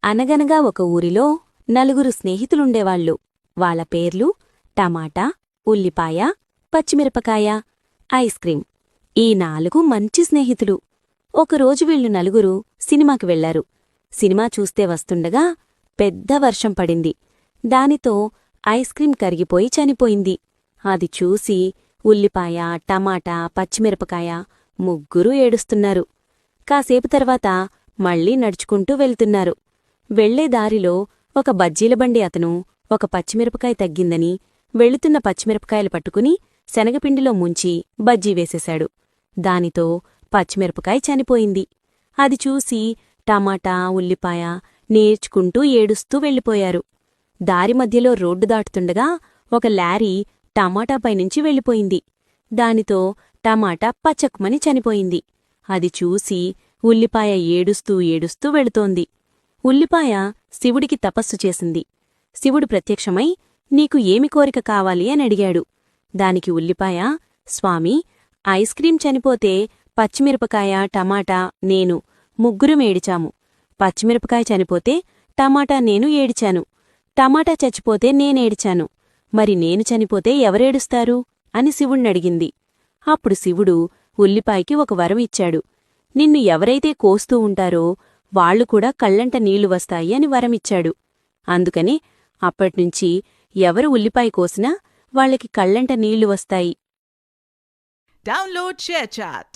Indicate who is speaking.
Speaker 1: అనగనగా ఒక ఊరిలో నలుగురు స్నేహితులుండేవాళ్ళు. వాళ్ళ పేర్లు టమాటా, ఉల్లిపాయ, పచ్చిమిరపకాయ, ఐస్ క్రీం. ఈ 4 మంచి స్నేహితులు. ఒకరోజు వీళ్ళు నలుగురు సినిమాకి వెళ్లారు. సినిమా చూస్తే వస్తుండగా పెద్ద వర్షం పడింది. దానితో ఐస్ క్రీం కరిగిపోయి చనిపోయింది. అది చూసి ఉల్లిపాయ, టమాటా, పచ్చిమిరపకాయ ముగ్గురూ ఏడుస్తున్నారు. కాసేపు తర్వాత మళ్లీ నడుచుకుంటూ వెళ్తున్నారు. వెళ్లే దారిలో ఒక బజ్జీలబండి అతను ఒక పచ్చిమిరపకాయ తగ్గిందని వెళుతున్న పచ్చిమిరపకాయలు పట్టుకుని శనగపిండిలో ముంచి బజ్జీ వేసేశాడు. దానితో పచ్చిమిరపకాయ చనిపోయింది. అది చూసి టమాటా, ఉల్లిపాయ నేర్చుకుంటూ ఏడుస్తూ వెళ్ళిపోయారు. దారి మధ్యలో రోడ్డు దాటుతుండగా ఒక లారీ టమాటాపైనుంచి వెళ్ళిపోయింది. దానితో టమాటా పచక్మని చనిపోయింది. అది చూసి ఉల్లిపాయ ఏడుస్తూ ఏడుస్తూ వెళుతోంది. ఉల్లిపాయ శివుడికి తపస్సు చేసింది. శివుడు ప్రత్యక్షమై నీకు ఏమి కోరిక కావాలి అని అడిగాడు. దానికి ఉల్లిపాయ, స్వామీ, ఐస్ క్రీం చనిపోతే పచ్చిమిరపకాయ, టమాటా, నేను ముగ్గురం ఏడిచాము. పచ్చిమిరపకాయ చనిపోతే టమాటా నేను ఏడిచాను. టమాటా చచ్చిపోతే నేనేడిచాను. మరి నేను చనిపోతే ఎవరేడుస్తారు అని శివుణ్ణడిగింది. అప్పుడు శివుడు ఉల్లిపాయకి ఒక వరం ఇచ్చాడు. నిన్ను ఎవరైతే కోస్తూ ఉంటారో వాళ్లు కూడా కళ్లంట నీళ్లు వస్తాయి అని వరమిచ్చాడు. అందుకని అప్పట్నుంచి ఎవరు ఉల్లిపాయ కోసినా వాళ్లకి కళ్లంట నీళ్లు వస్తాయి.
Speaker 2: Download ShareChat.